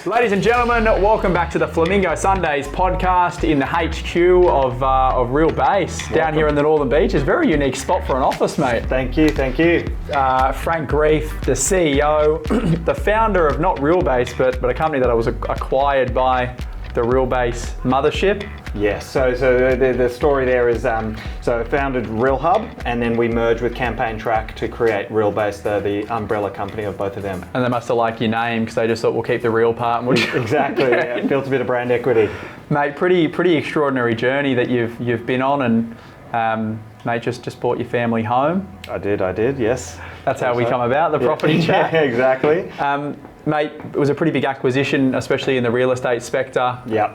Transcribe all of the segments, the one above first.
Ladies and gentlemen, welcome back to the Flamingo Sundays podcast in the HQ of Real Base down here in the Northern Beaches. Very unique spot for an office, mate. Thank you. Frank Greeff, the CEO, the founder of not Real Base, but a company that was acquired by the Real Base mothership. Yes, so the story there is, so I founded Realhub, and then we merged with Campaign Track to create Real Base, the umbrella company of both of them. And they must have liked your name because they just thought we'll keep the real part. Exactly, yeah, built a bit of brand equity. Mate, pretty extraordinary journey that you've been on, and mate, just bought your family home. I did, yes. That's how we come about, the property chat. Yeah, exactly. Mate, it was a pretty big acquisition, especially in the real estate sector. Yeah.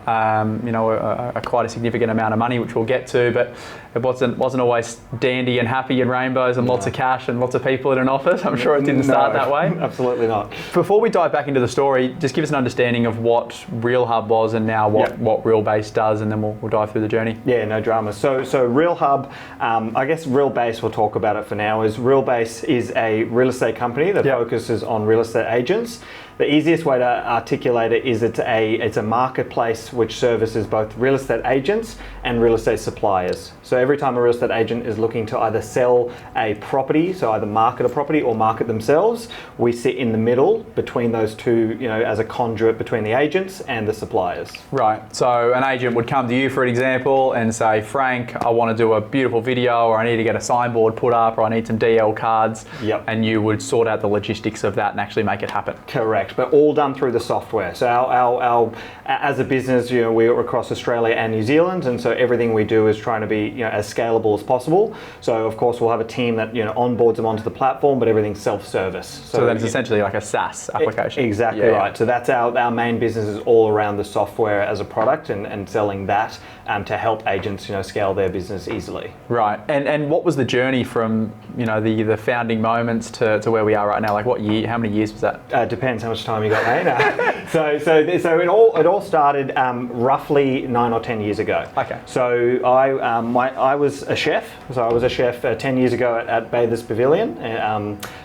Quite a significant amount of money, which we'll get to, but it wasn't always dandy and happy and rainbows and lots of cash and lots of people in an office. I'm sure it didn't start that way. Absolutely not. Before we dive back into the story, just give us an understanding of what Realhub was and now what Real Base does, and then we'll dive through the journey. Yeah, no drama. So Realhub, I guess Real Base, we'll talk about it for now, is Real Base is a real estate company that focuses on real estate agents. The easiest way to articulate it is it's a marketplace which services both real estate agents and real estate suppliers. So every time a real estate agent is looking to either sell a property, so either market a property or market themselves, we sit in the middle between those two, as a conduit between the agents and the suppliers. Right, so an agent would come to you, for an example, and say, Frank, I want to do a beautiful video, or I need to get a signboard put up, or I need some DL cards, and you would sort out the logistics of that and actually make it happen. Correct, but all done through the software. So our as a business, we're across Australia and New Zealand, and so everything we do is trying to be as scalable as possible. So of course we'll have a team that onboards them onto the platform, but everything's self-service. So then it's essentially like a SaaS application. Exactly right. So that's our main business is all around the software as a product and selling that to help agents scale their business easily. Right, and what was the journey from the founding moments to where we are right now? Like what year? How many years was that? Depends how much time you got, mate. So it all started roughly 9 or 10 years ago. Okay. So I was a chef. So I was a chef 10 years ago at Bathurst Pavilion.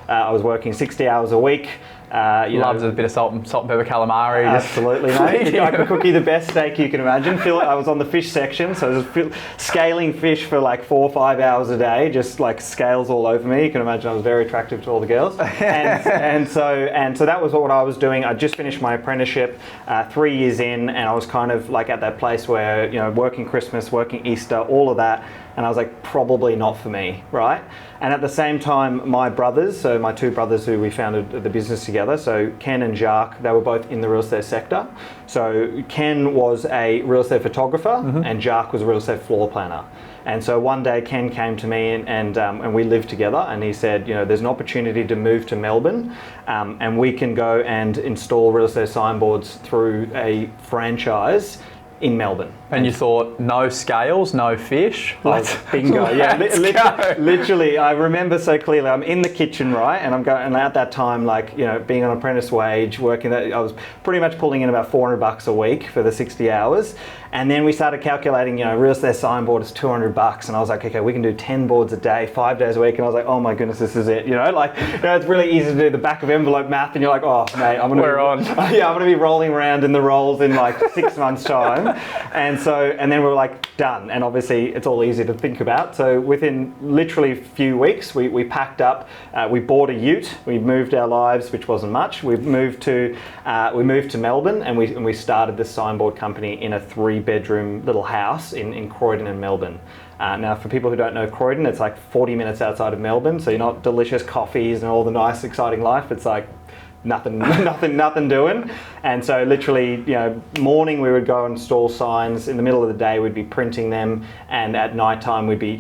I was working 60 hours a week. Loves a bit of salt and pepper calamari. Absolutely, mate. I could cook you the best steak you can imagine. I was on the fish section, so I was scaling fish for like 4 or 5 hours a day, just like scales all over me. You can imagine I was very attractive to all the girls. and so that was what I was doing. I just finished my apprenticeship 3 years in, and I was kind of like at that place where, working Christmas, working Easter, all of that. And I was like, probably not for me, right? And at the same time, my brothers, so my two brothers who we founded the business together, so Ken and Jacques, they were both in the real estate sector. So Ken was a real estate photographer, and Jacques was a real estate floor planner. And so one day Ken came to me and we lived together, and he said, there's an opportunity to move to Melbourne, and we can go and install real estate signboards through a franchise in Melbourne. And you thought, no scales, no fish? Bingo, yeah. Literally, I remember so clearly, I'm in the kitchen, right? And I'm going, and at that time, being on apprentice wage, working that, I was pretty much pulling in about $400 a week for the 60 hours. And then we started calculating, real estate signboard is $200. And I was like, okay, we can do 10 boards a day, 5 days a week. And I was like, oh my goodness, this is it. It's really easy to do the back of envelope math. And you're like, oh, mate, I'm going to be rolling around in the rolls in like 6 months' time. And then we were like, done. And obviously it's all easy to think about. So within literally a few weeks, we packed up, we bought a ute, we moved our lives, which wasn't much. We moved to Melbourne, and we started this signboard company in a 3-bedroom little house in Croydon in Melbourne. Now, for people who don't know Croydon, it's like 40 minutes outside of Melbourne. So you're not delicious coffees and all the nice, exciting life. It's like nothing doing. And so literally, morning we would go and install signs. In the middle of the day, we'd be printing them. And at night time, we'd be,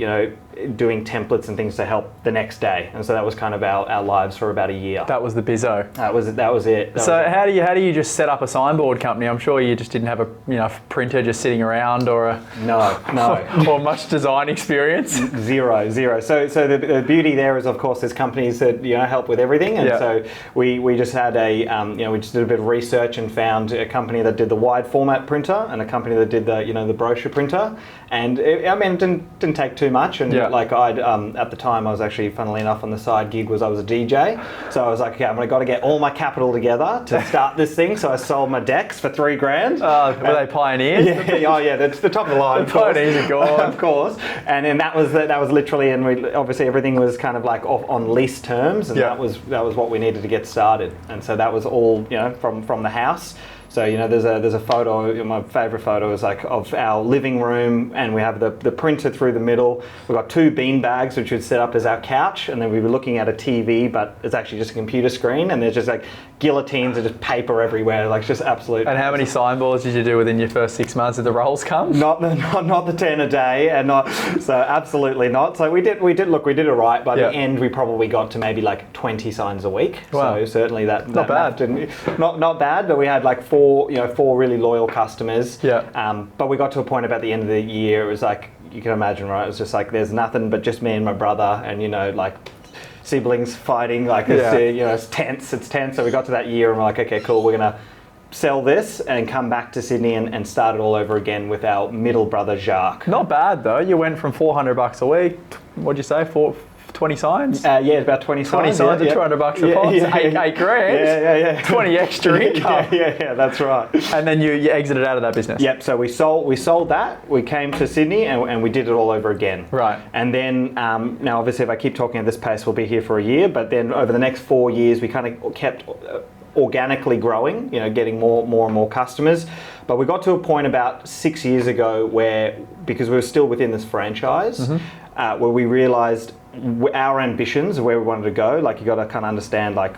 doing templates and things to help the next day. And so that was kind of our lives for about a year. That was the bizzo. That was it. How do you just set up a signboard company? I'm sure you just didn't have a printer just sitting around or no or much design experience. Zero. So the beauty there is, of course, there's companies that help with everything, and so we just had we just did a bit of research and found a company that did the wide format printer and a company that did the the brochure printer, and it didn't take too much, and Yeah. Like I'd at the time I was actually, funnily enough, on the side gig I was a DJ. So I was like, okay, I'm got to get all my capital together to start this thing. So I sold my decks for $3,000. Were they pioneers? Yeah, oh yeah, that's the top of the line. The pioneers are gone. Of course. And then that was literally, and we obviously everything was kind of like on lease terms, and that was what we needed to get started. And so that was all, you know, from the house. So, you know, there's a photo, my favourite photo is like of our living room, and we have the printer through the middle. We've got 2 bean bags which we'd set up as our couch, and then we were looking at a TV, but it's actually just a computer screen, and there's just like guillotines and just paper everywhere, like just absolute. And how many signboards did you do within your first 6 months? Did the rolls come? Not the 10 a day, and so absolutely not. So we did all right. By the end, we probably got to maybe like 20 signs a week. Wow. So certainly that not bad. Not bad, but we had like four really loyal customers. Yeah. But we got to a point about the end of the year, it was like, you can imagine, right? It was just like, there's nothing but just me and my brother, and, you know, like siblings fighting, like, it's tense. So we got to that year and we're like, okay, cool, we're going to sell this and come back to Sydney and start it all over again with our middle brother, Jacques. Not bad though. You went from $400 a week, what'd you say, 20 signs? Yeah, about 20 signs. 20 signs at $200 a pop. $8 grand. Yeah. 20 extra income. Yeah, that's right. And then you exited out of that business. Yep. So we sold that. We came to Sydney and we did it all over again. Right. And then now, obviously, if I keep talking at this pace, we'll be here for a year. But then over the next 4 years, we kind of kept organically growing. You know, getting more and more customers. But we got to a point about 6 years ago where, because we were still within this franchise, where we realised our ambitions, where we wanted to go. Like, you got to kind of understand, like,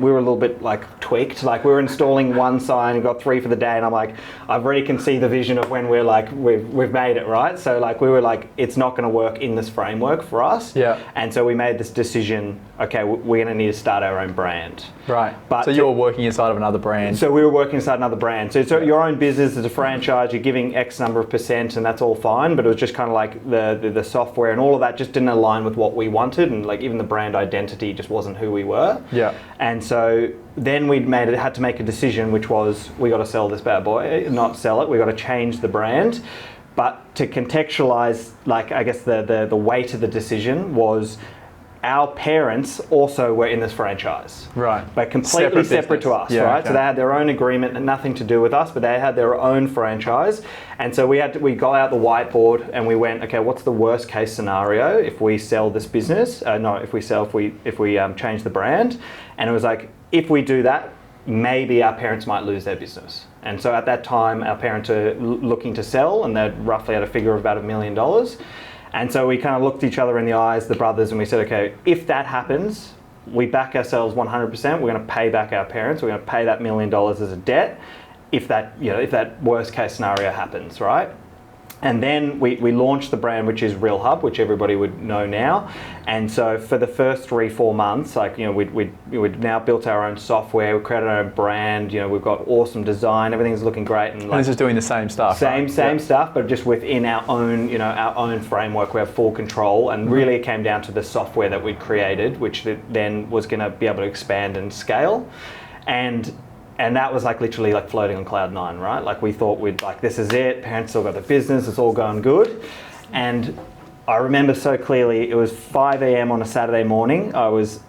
we were a little bit like tweaked. Like, we were installing one sign and got 3 for the day, and I'm like, I already can see the vision of when we're like, we've made it, right? So like, we were like, it's not going to work in this framework for us. Yeah. And so we made this decision, okay, we're going to need to start our own brand. Right. But so you were working inside of another brand. So we were working inside another brand. So your own business is a franchise, you're giving X number of percent, and that's all fine, but it was just kind of like the software and all of that just didn't align with what we wanted, and like even the brand identity just wasn't who we were. Yeah. And so then we had to make a decision, which was, we got to sell this bad boy, not sell it, we got to change the brand. But to contextualize, like, I guess the weight of the decision was, our parents also were in this franchise. Right. But completely separate to us, right? Okay. So they had their own agreement and nothing to do with us, but they had their own franchise. And so we got out the whiteboard and we went, okay, what's the worst case scenario if we sell this business? If we change the brand. And it was like, if we do that, maybe our parents might lose their business. And so at that time, our parents are looking to sell, and they're roughly at a figure of about $1 million. And so we kind of looked each other in the eyes, the brothers, and we said, okay, if that happens, we back ourselves 100%. We're going to pay back our parents. We're going to pay that $1 million as a debt if that worst case scenario happens, right? And then we launched the brand, which is Realhub, which everybody would know now. And so for the first 3-4 months, like, you know, we'd now built our own software, we created our own brand, you know, we've got awesome design, everything's looking great. And this is doing the same stuff. Same stuff, but just within our own framework, we have full control. And really it came down to the software that we'd created, which then was going to be able to expand and scale. And that was like literally like floating on cloud 9, right? Like, we thought we'd like, this is it, parents still got the business, it's all going good. And I remember so clearly, it was 5 a.m. on a Saturday morning. I was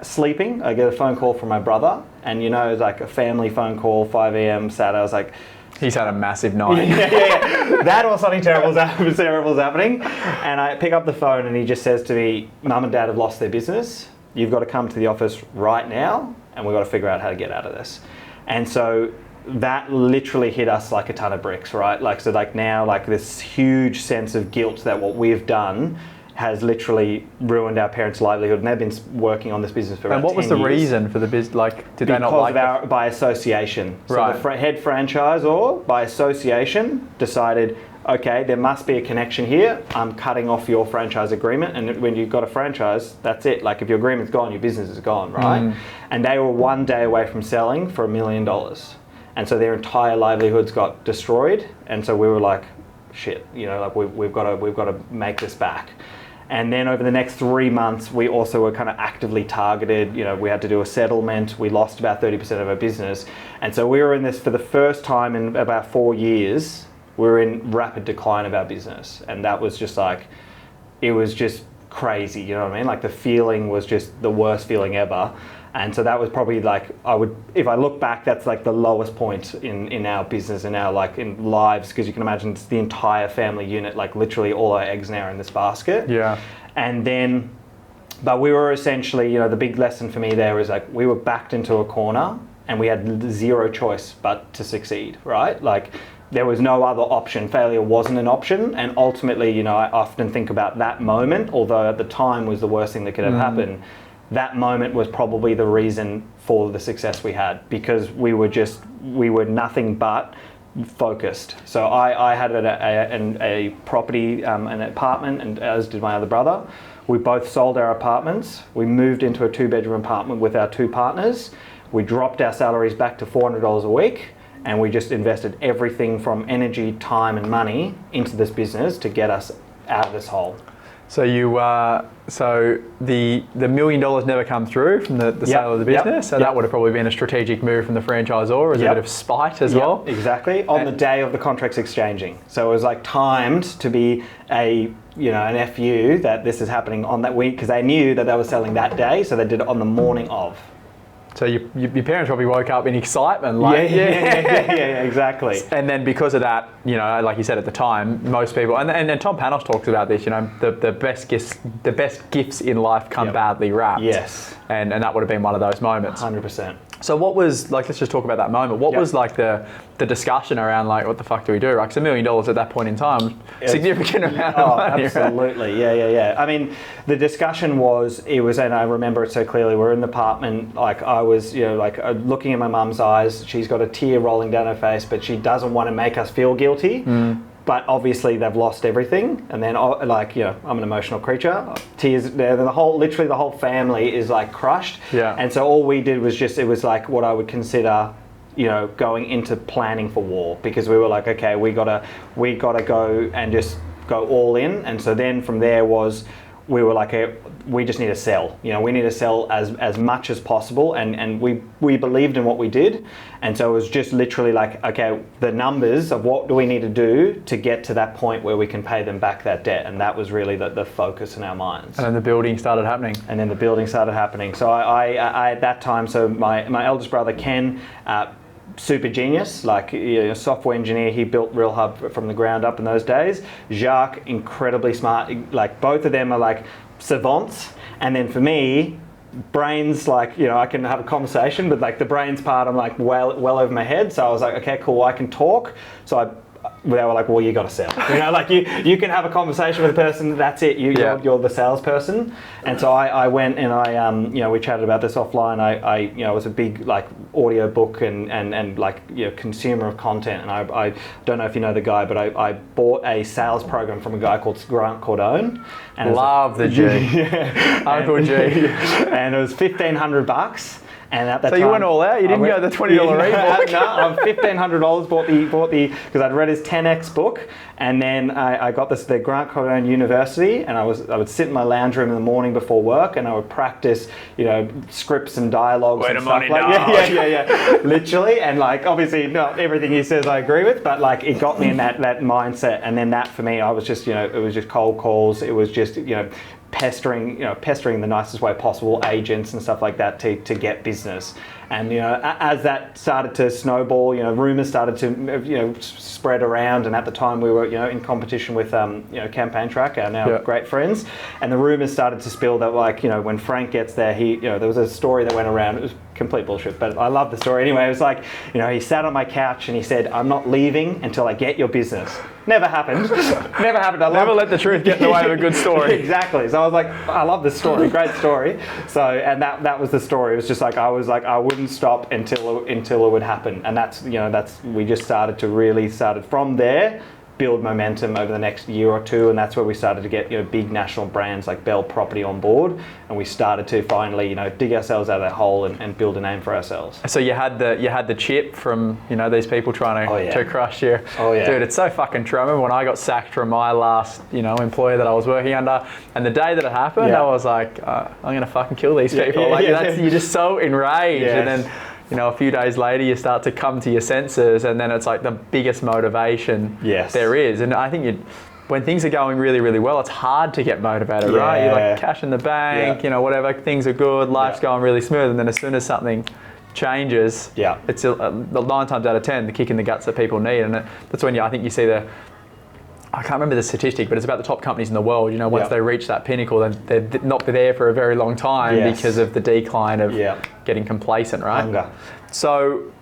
sleeping, I get a phone call from my brother, and you know, it was like a family phone call, 5 a.m. Saturday. I was like, he's had a massive night. Yeah. That or something terrible's happening. And I pick up the phone and he just says to me, Mum and Dad have lost their business. You've got to come to the office right now, and we've got to figure out how to get out of this. And so that literally hit us like a ton of bricks, right? Like, so like now, like this huge sense of guilt that what we've done has literally ruined our parents' livelihood, and they've been working on this business for about 10 years. And what was the reason for the business? Like, did they not like it? By association. Right. So the head franchisor, by association, decided, okay, there must be a connection here. I'm cutting off your franchise agreement. And when you've got a franchise, that's it. Like, if your agreement's gone, your business is gone, right? And they were 1 day away from selling for $1 million. And so their entire livelihoods got destroyed. And so we were like, shit, you know, like we've got to make this back. And then over the next 3 months, we also were kind of actively targeted. You know, we had to do a settlement. We lost about 30% of our business. And so we were in this for the first time in about 4 years. We were in rapid decline of our business. And that was just like, it was just crazy, you know what I mean? Like the feeling was just the worst feeling ever. And so that was probably like, if I look back, that's like the lowest point in our business and our like in lives, because you can imagine it's the entire family unit, like literally all our eggs now are in this basket. Yeah. And then, but we were essentially, you know, the big lesson for me there was like, we were backed into a corner and we had zero choice but to succeed, right? Like there was no other option. Failure wasn't an option. And ultimately, you know, I often think about that moment, although at the time was the worst thing that could have happened. That moment was probably the reason for the success we had, because we were nothing but focused. So I had a property, an apartment, and as did my other brother. We both sold our apartments. We moved into a 2-bedroom apartment with our 2 partners. We dropped our salaries back to $400 a week, and we just invested everything from energy, time, and money into this business to get us out of this hole. So so the $1 million never come through from the sale of the business. So that would have probably been a strategic move from the franchisor as a bit of spite as well. Exactly. On the day of the contracts exchanging. So it was like timed to be an FU that this is happening on that week, because they knew that they were selling that day. So they did it on the morning of. So your parents probably woke up in excitement, like yeah, exactly. And then because of that, you know, like you said at the time, most people, and Tom Panos talks about this, you know, the best gifts in life come badly wrapped. Yes. And that would have been one of those moments. 100%. So what was, like, let's just talk about that moment. What was like the discussion around, like, what the fuck do we do? Like, $1 million at that point in time, significant amount of money. Absolutely, right? Yeah. I mean, the discussion was, and I remember it so clearly, we're in the apartment, like I was, you know, like looking in my mum's eyes, she's got a tear rolling down her face, but she doesn't want to make us feel guilty. But obviously they've lost everything, and then like, you know, I'm an emotional creature. Tears, literally the whole family is like crushed. Yeah. And so all we did was it was like what I would consider, you know, going into planning for war, because we were like, okay, we gotta go and just go all in. And so then from there we were like, we just need to sell. You know, we need to sell as much as possible, and we believed in what we did. And so it was just literally like, okay, the numbers of what do we need to do to get to that point where we can pay them back that debt, and that was really the focus in our minds. And then the building started happening. So I at that time, so my eldest brother Ken, super genius, like, you know, software engineer. He built Realhub from the ground up in those days. Jacques, incredibly smart. Like both of them are like savants. And then for me, brains, like, you know, I can have a conversation, but like the brains part, I'm like well over my head. So I was like, okay, cool, I can talk. So they were like, well, you got to sell. You know, like you can have a conversation with a person. That's it. You're the salesperson. And so I went and you know, we chatted about this offline. I you know, was a big like audio book and like, you know, consumer of content. And I don't know if you know the guy, but I bought a sales program from a guy called Grant Cardone. And Love the G. Uncle G. And it was $1,500. And at that time, you went all out. You didn't go the $20 ebook. No, $1,500 bought the because I'd read his 10x book, and then I got the Grant Cardone University, and I would sit in my lounge room in the morning before work, and I would practice, you know, scripts and dialogues and stuff like yeah, literally, and like obviously not everything he says I agree with, but like it got me in that mindset, and then that for me, I was just, you know, it was just cold calls, it was just, you know, pestering the nicest way possible, agents and stuff like that to get business. And, you know, as that started to snowball, you know, rumors started to, you know, spread around. And at the time we were, you know, in competition with, you know, Campaign Track, our now great friends. And the rumors started to spill that, like, you know, when Frank gets there, you know, there was a story that went around. It was complete bullshit, but I love the story anyway. It was like, you know, he sat on my couch and he said, "I'm not leaving until I get your business." Never happened. Never happened. Never let the truth get in the way of a good story. Exactly. So I was like, I love this story. Great story. So, and that was the story. It was just like, I was like, I wouldn't stop until it would happen. And that's, you know, we just started from there, build momentum over the next year or two, and that's where we started to get, you know, big national brands like Bell Property on board, and we started to finally, you know, dig ourselves out of that hole and build a name for ourselves. So you had the chip from, you know, these people trying to crush you. Oh yeah, dude, it's so fucking true. I remember when I got sacked from my last, you know, employer that I was working under, and the day that it happened, I was like, I'm gonna fucking kill these people. You're just so enraged, and then, you know, a few days later you start to come to your senses, and then it's like the biggest motivation there is. And I think when things are going really, really well, it's hard to get motivated, right? You're like cash in the bank, you know, whatever, things are good, life's going really smooth, and then as soon as something changes, it's 9 times out of 10 the kick in the guts that people need, and that's when I think you see I can't remember the statistic, but it's about the top companies in the world. You know, once they reach that pinnacle, then they're not there for a very long time because of the decline of getting complacent, right? Hunger. So,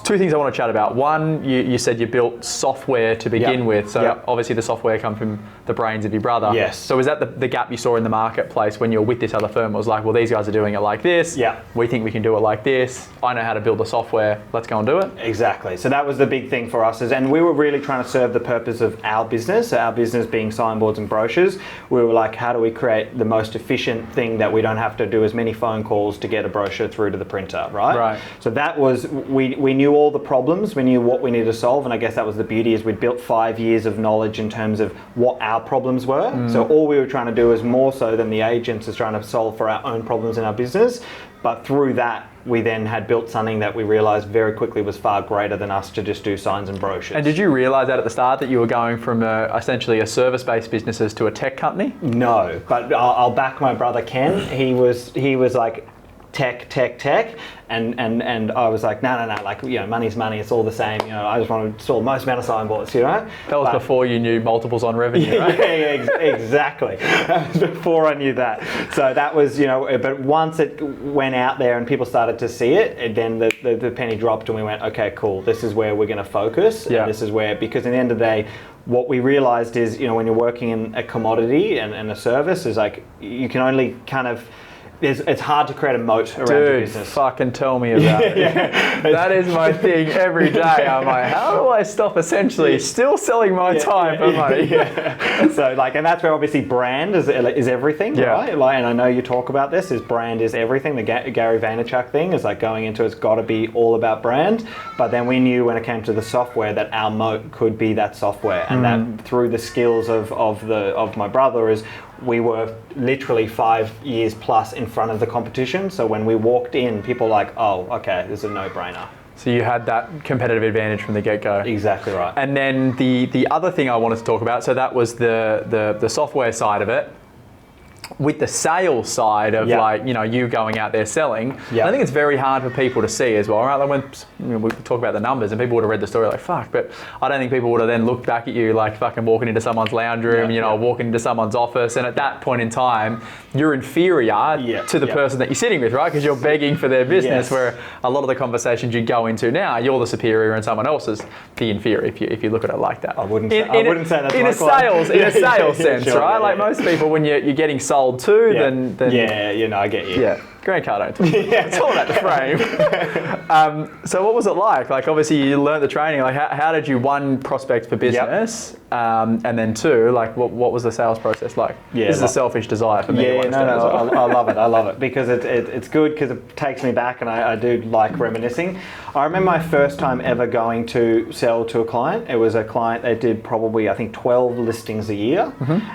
2 things I want to chat about. One, you said you built software to begin with. So obviously the software come from the brains of your brother. Yes. So is that the gap you saw in the marketplace when you were with this other firm? It was like, well, these guys are doing it like this. We think we can do it like this. I know how to build the software. Let's go and do it. Exactly. So that was the big thing for us, and we were really trying to serve the purpose of our business. So our business being signboards and brochures. We were like, how do we create the most efficient thing that we don't have to do as many phone calls to get a brochure through to the printer, right? Right. So that was, we knew all the problems, we knew what we needed to solve, and I guess that was the beauty, is we'd built 5 years of knowledge in terms of what our problems were. So all we were trying to do is more so than the agents is trying to solve for our own problems in our business. But through that, we then had built something that we realized very quickly was far greater than us to just do signs and brochures. And did you realize that at the start that you were going from essentially a service-based businesses to a tech company? No, but I'll back my brother Ken. He was like, tech, and I was like, no, like, you know, money's money, it's all the same, you know, I just want to install the most amount of signboards, you know. That was before you knew multiples on revenue, right? Exactly. That was before I knew that. So that was, you know, but once it went out there and people started to see it, then the penny dropped and we went, okay, cool, this is where we're going to focus, and this is where, because at the end of the day, what we realized is, you know, when you're working in a commodity and a service, is like, you can only kind of, it's hard to create a moat around your business. Fucking tell me about it. That is my thing every day. I'm like, how do I stop essentially still selling my time for money? So like, and that's where obviously brand is everything, right? Like, and I know you talk about this, is brand is everything. The Gary Vaynerchuk thing is like going into it's got to be all about brand. But then we knew when it came to the software that our moat could be that software, and that through the skills of my brother is, we were literally 5 years plus in front of the competition. So when we walked in, people were like, oh, okay, this is a no-brainer. So you had that competitive advantage from the get-go. Exactly right. And then the other thing I wanted to talk about, so that was the software side of it. With the sales side of like, you know, you going out there selling, I think it's very hard for people to see as well, right? Like when, you know, we talk about the numbers and people would have read the story like, fuck, but I don't think people would have then looked back at you like fucking walking into someone's lounge room, you know, walking into someone's office, and at that point in time, you're inferior to the person that you're sitting with, right? Because you're begging for their business, where a lot of the conversations you go into now, you're the superior and someone else is the inferior, if you look at it like that. I wouldn't say that to in my a sales sense, sure, right? Like most people, when you're getting sold to, then you know, I get you. Yeah, Grant Cardone. It's all about the frame. So what was it like? Like obviously you learned the training. Like how did you, one, prospect for business, and then two, like what was the sales process like? This is a selfish desire for me to understand as well. I love it because it's good because it takes me back, and I do like reminiscing. I remember my first time ever going to sell to a client. It was a client that did probably, I think, 12 listings a year,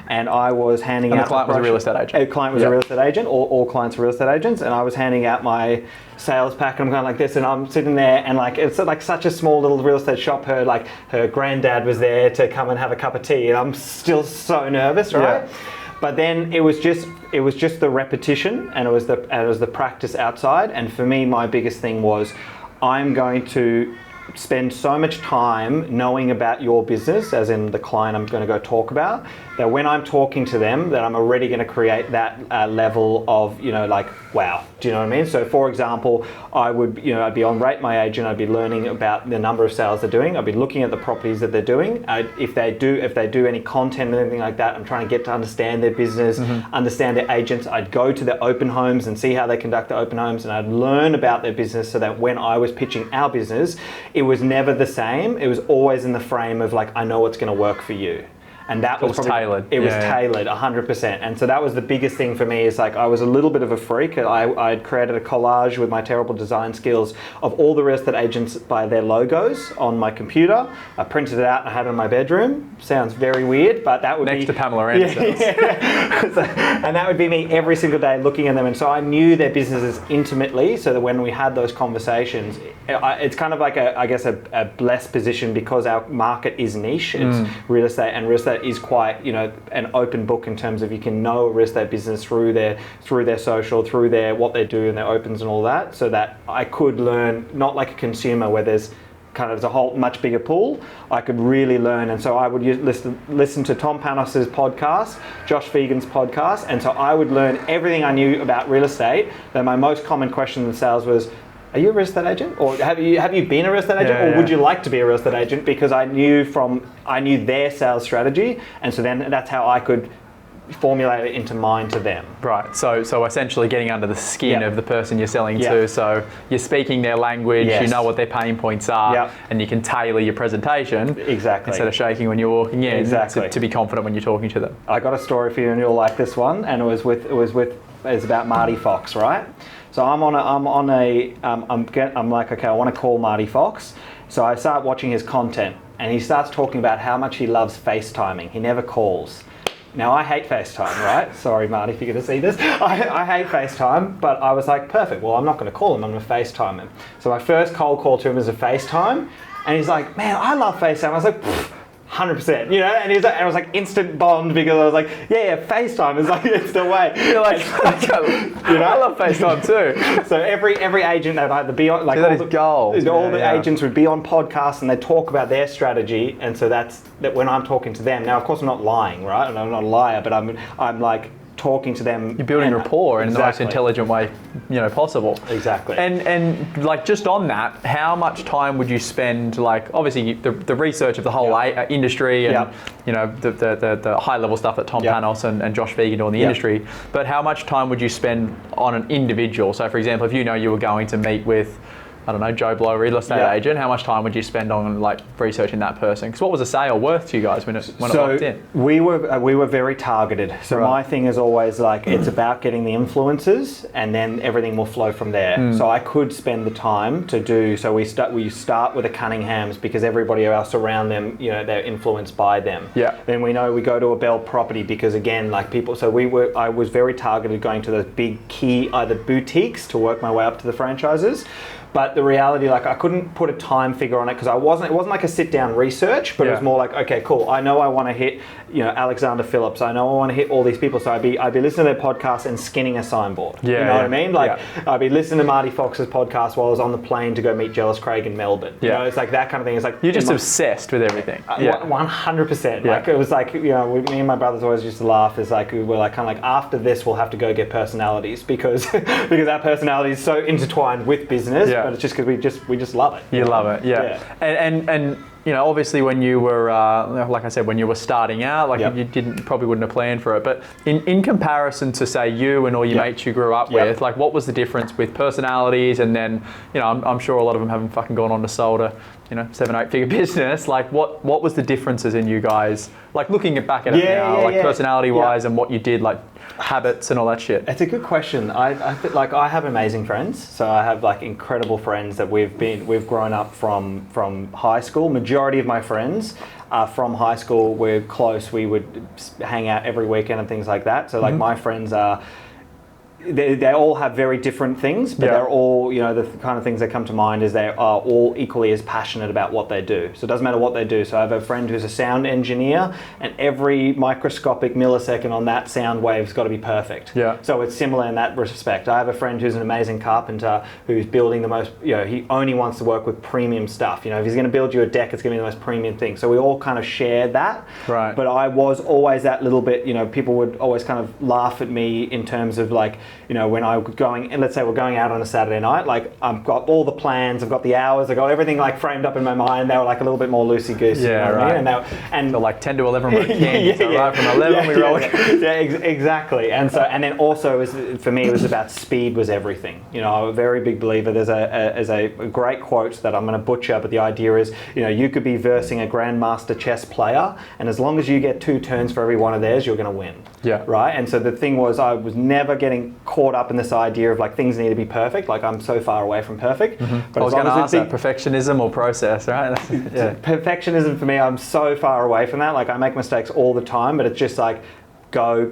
and I was handing out. And the client was a real estate agent. A client was a real estate agent. All clients are real estate agents, and I was handing out my sales pack, and I'm going like this, and I'm sitting there, and like it's like such a small little real estate shop. Her granddad was there to come and have a cup of tea, and I'm still so nervous, right? But then it was just the repetition, and it was the practice outside. And for me, my biggest thing was, I'm going to spend so much time knowing about your business, as in the client I'm going to go talk about, that when I'm talking to them, that I'm already going to create that level of, you know, like, wow. Do you know what I mean? So for example, I'd be on Rate My Agent, I'd be learning about the number of sales they're doing, I'd be looking at the properties that they're doing. If they do any content or anything like that, I'm trying to get to understand their business, understand their agents. I'd go to their open homes and see how they conduct the open homes, and I'd learn about their business so that when I was pitching our business, it was never the same. It was always in the frame of like, I know what's going to work for you. And that was tailored. It was tailored 100%. And so that was the biggest thing for me, is like, I was a little bit of a freak. I'd created a collage with my terrible design skills of all the real estate agents by their logos on my computer. I printed it out and I had it in my bedroom. Sounds very weird, but that would be... Next to Pamela Anderson. And that would be me every single day looking at them. And so I knew their businesses intimately, so that when we had those conversations, it's kind of like a blessed position, because our market is niche. It's real estate, and real estate is quite, you know, an open book in terms of you can know a real estate business through their social, through their what they do and their opens and all that, so that I could learn, not like a consumer where there's kind of a whole much bigger pool. I could really learn, and so I would listen to Tom Panos's podcast, Josh Fegan's podcast, and so I would learn everything I knew about real estate. Then my most common question in sales was, are you a real estate agent, or have you been a real estate agent, or would you like to be a real estate agent? Because I knew their sales strategy, and so then that's how I could formulate it into mine to them. Right. So essentially getting under the skin of the person you're selling to. So you're speaking their language. You know what their pain points are, and you can tailor your presentation instead of shaking when you're walking in. To be confident when you're talking to them. I got a story for you, and you'll like this one. And it's about Marty Fox, right? So I'm like, okay, I want to call Marty Fox. So I start watching his content, and he starts talking about how much he loves FaceTiming. He never calls. Now, I hate FaceTime, right? Sorry, Marty, if you're going to see this. I hate FaceTime, but I was like, perfect. Well, I'm not going to call him. I'm going to FaceTime him. So my first cold call to him is a FaceTime, and he's like, man, I love FaceTime. I was like, 100%, you know, and I was like instant bond, because I was like, FaceTime is like, it's the way. You're like, you know, I love FaceTime too. So every agent that either be on, like, all the agents would be on podcasts and they talk about their strategy, and so that's when I'm talking to them. Now, of course, I'm not lying, right? And I'm not a liar, but I'm like talking to them. You're building rapport in the most intelligent way, you know, possible. Exactly. And like, just on that, how much time would you spend, like, obviously the research of the whole industry and you know, the high level stuff that Tom Panos and Josh Fegan do in the industry, but how much time would you spend on an individual? So for example, if you know you were going to meet with, I don't know, Joe Blow, real estate agent, how much time would you spend on like researching that person? Because what was a sale worth to you guys when it locked in? We were very targeted. So my thing is always like, it's about getting the influencers, and then everything will flow from there. So I could spend the time to do. So we start with the Cunninghams, because everybody else around them, you know, they're influenced by them. Then we know we go to a Bell property, because again, like people. So I was very targeted, going to those big key either boutiques to work my way up to the franchises. But the reality, like, I couldn't put a time figure on it, because it wasn't like a sit down research, but it was more like, okay, cool, I know I want to hit, you know, Alexander Phillips, I know I want to hit all these people, so I'd be listening to their podcast and skinning a signboard. You know what I mean? Like, I'd be listening to Marty Fox's podcast while I was on the plane to go meet Jealous Craig in Melbourne. You know, it's like that kind of thing. It's like, you're just obsessed with everything. 100%. Like, it was like, you know, me and my brothers always used to laugh. It's like, we're like, kind of like, after this, we'll have to go get personalities, because our personality is so intertwined with business. But it's just because we just love it. You love it, and you know, obviously when you were, like I said, when you were starting out, like you probably wouldn't have planned for it, but in comparison to, say, you and all your mates you grew up with, like, what was the difference with personalities? And then, you know, I'm sure a lot of them haven't fucking gone on to sold a, you know, 7 or 8 figure business. Like, what was the differences in you guys, like, looking back at it now, like personality wise and what you did, like habits and all that shit? It's a good question. I feel like I have amazing friends. So I have like incredible friends that we've grown up from high school. Majority of my friends are from high school. We're close. We would hang out every weekend and things like that. So like my friends are, they all have very different things, but they're all, you know, the kind of things that come to mind is they are all equally as passionate about what they do. So it doesn't matter what they do. So I have a friend who's a sound engineer, and every microscopic millisecond on that sound wave's got to be perfect. So it's similar in that respect. I have a friend who's an amazing carpenter who's building the most, you know, he only wants to work with premium stuff. You know, if he's going to build you a deck, it's going to be the most premium thing. So we all kind of share that. But I was always that little bit, you know, people would always kind of laugh at me in terms of like, you know, when I was going, and let's say we're going out on a Saturday night, like I've got all the plans, I've got the hours, I've got everything like framed up in my mind. They were like a little bit more loosey-goosey. You know what I mean? And so like 10 to 11 we're king. So right from 11 we roll. Exactly. And so, and then also for me, it was about speed was everything. You know, I'm a very big believer. There's a great quote that I'm going to butcher, but the idea is, you know, you could be versing a grandmaster chess player, and as long as you get 2 turns for every one of theirs, you're going to win. Right. And so the thing was, I was never getting caught up in this idea of like things need to be perfect. Like I'm so far away from perfect. But I was going to ask that, perfectionism or process, right? Perfectionism for me, I'm so far away from that. Like I make mistakes all the time, but it's just like go.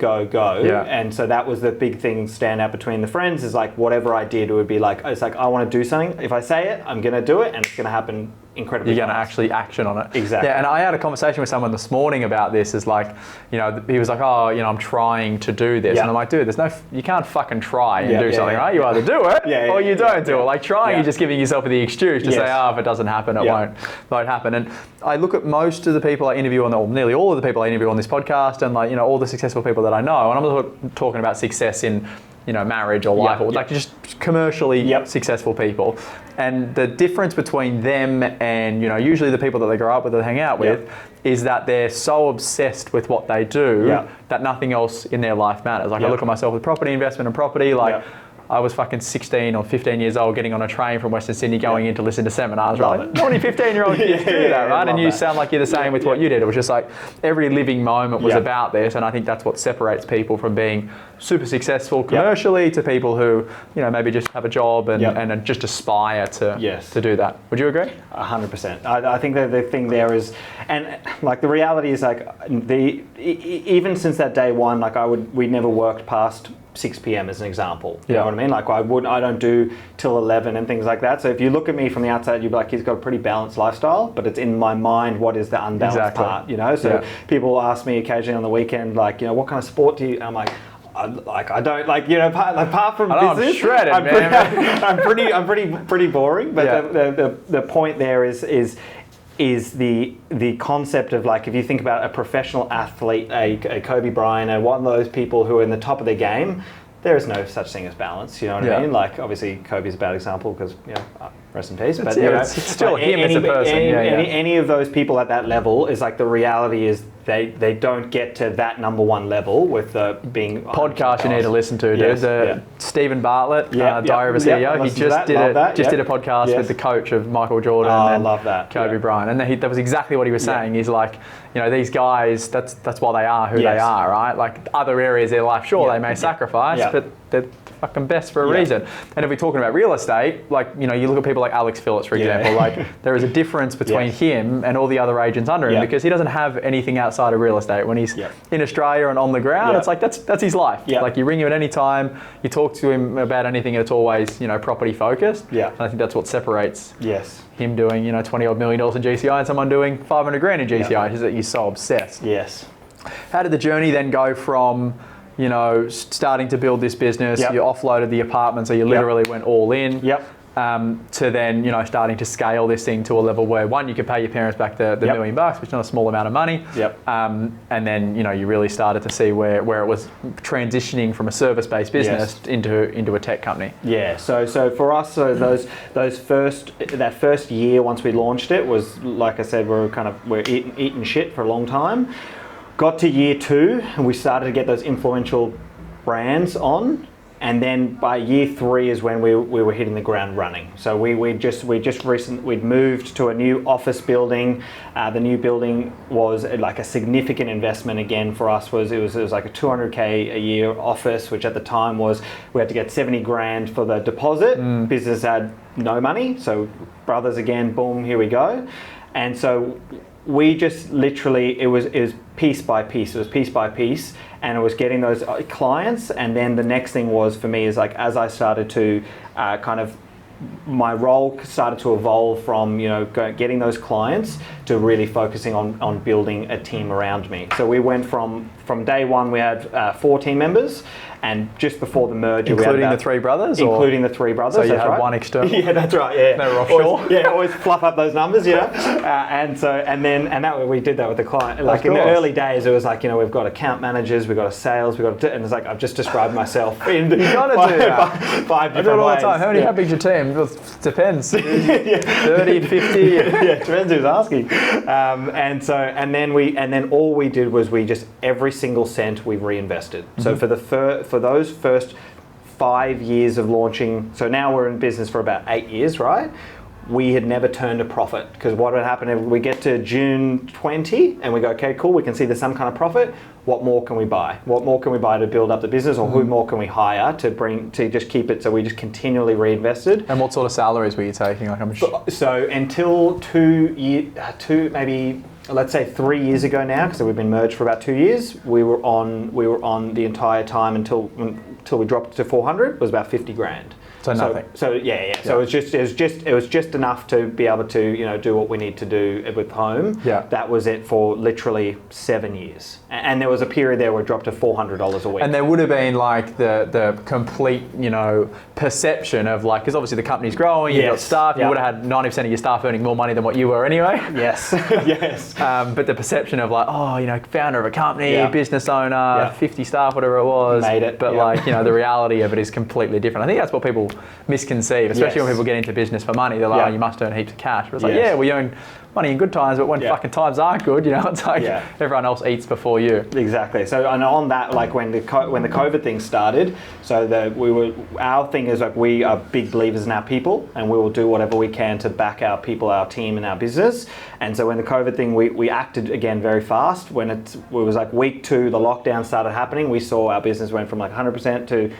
And so that was the big thing stand out between the friends is like whatever I did, it would be like, it's like I want to do something. If I say it, I'm going to do it, and it's going to happen incredibly You're going to fast. actually action on it. Exactly. Yeah, and I had a conversation with someone this morning about this. Is like, he was like, oh, I'm trying to do this, and I'm like, dude, you can't fucking try and do something, right? You either do it or you don't do it. Like trying, you're just giving yourself the excuse to say, oh, if it doesn't happen, it won't happen. And I look at most of the people I interview or nearly all of the people I interview on this podcast, and like, all the successful people that I know, and I'm not talking about success in marriage or life, or like just commercially successful people. And the difference between them and, usually the people that they grow up with or hang out with is that they're so obsessed with what they do that nothing else in their life matters. Like I look at myself with property investment and property, like I was fucking 16 or 15 years old getting on a train from Western Sydney going in to listen to seminars, right? Not many 15-year-old kids do that, right? And you sound like you're the same with what you did. It was just like every living moment was about this, and I think that's what separates people from being super successful commercially to people who, maybe just have a job and just aspire to do that. Would you agree? 100%. I think that the thing there is, and like the reality is like even since that day one, like we never worked past 6 p.m. as an example. You know what I mean? Like I don't do till 11 and things like that. So if you look at me from the outside, you'd be like, he's got a pretty balanced lifestyle, but it's in my mind, what is the unbalanced part, So people ask me occasionally on the weekend, like, what kind of sport do you, I'm like, I don't like, apart from business, I'm shredded, I'm pretty boring. But the point there is the concept of like, if you think about a professional athlete, a Kobe Bryant, and one of those people who are in the top of their game, there is no such thing as balance. You know what I mean? Like obviously Kobe's a bad example because rest in peace. But it's still him as a person. Any of those people at that level is like, the reality is they don't get to that number one level with being podcast you need to listen to, dude. Stephen Bartlett, Diary of a CEO. He just did a podcast with the coach of Michael Jordan and Kobe Bryant, and that was exactly what he was saying. He's like, these guys, that's why they are who they are, right? Like other areas of their life, sure, they may sacrifice, but they're fucking best for a reason. And if we're talking about real estate, like, you look at people like Alex Phillips, for example, like there is a difference between him and all the other agents under him because he doesn't have anything outside of real estate. When he's in Australia and on the ground, it's like, that's his life. Like you ring him at any time, you talk to him about anything, and it's always, property focused. And I think that's what separates him doing, $20 odd million in GCI and someone doing 500 grand in GCI, is that you're so obsessed. How did the journey then go from, starting to build this business, you offloaded the apartment, so you literally went all in, to then, starting to scale this thing to a level where, one, you could pay your parents back the $1 million, which is not a small amount of money. And then, you really started to see where it was transitioning from a service-based business into a tech company. So for us, that first year once we launched it was, like I said, we're eating shit for a long time. Got to year 2 and we started to get those influential brands on, and then by year 3 is when we were hitting the ground running. So we'd moved to a new office building. The new building was like a significant investment again for us. It was like a $200K a year office, which at the time was, we had to get 70 grand for the deposit. Business had no money, so brothers again, boom, here we go. And so we just literally, it was piece by piece. It was piece by piece, and it was getting those clients. And then the next thing was for me is like, as I started to my role started to evolve from getting those clients to really focusing on building a team around me. So we went from day one, we had 4 team members. And just before the merger, including the 3 brothers, including the 3 brothers. So you had one external. Yeah, that's right. Yeah, they were offshore. Always fluff up those numbers. And that we did that with the client. Like in the early days, it was like we've got account managers, we've got a sales, and it's like I've just described myself in you gotta do that. 5 different ways. I do it all the time. How big's your team? It depends. 30, 50. Depends who's asking. And then all we did was we just every single cent we reinvested. So for those first 5 years of launching, so now we're in business for about 8 years, right? We had never turned a profit, because what would happen if we get to June 20 and we go, okay, cool, we can see there's some kind of profit. What more can we buy? What more can we buy to build up the business, or who more can we hire to just keep it? So we just continually reinvested. And what sort of salaries were you taking? Like, so until 2 maybe, let's say 3 years ago now, because we've been merged for about 2 years, we were on the entire time until we dropped to 400, was about 50 grand. So nothing. So it was just enough to be able to do what we need to do with home. Yeah. That was it for literally 7 years, and there was a period there where it dropped to $400 a week. And there would have been like the complete perception of like, because obviously the company's growing, you've got staff, you would have had 90% of your staff earning more money than what you were anyway. Yes. Yes. But the perception of like, founder of a company, business owner, 50 staff, whatever it was, made it. But the reality of it is completely different. I think that's what people misconceive, especially when people get into business for money. They're like, oh, you must earn heaps of cash. But it's like, we earn money in good times, but when fucking times aren't good, it's like everyone else eats before you. Exactly. So, and on that, like when the COVID thing started, our thing is like, we are big believers in our people, and we will do whatever we can to back our people, our team, and our business. And so when the COVID thing, we acted again very fast. When it was like week 2, the lockdown started happening, we saw our business went from like 100% to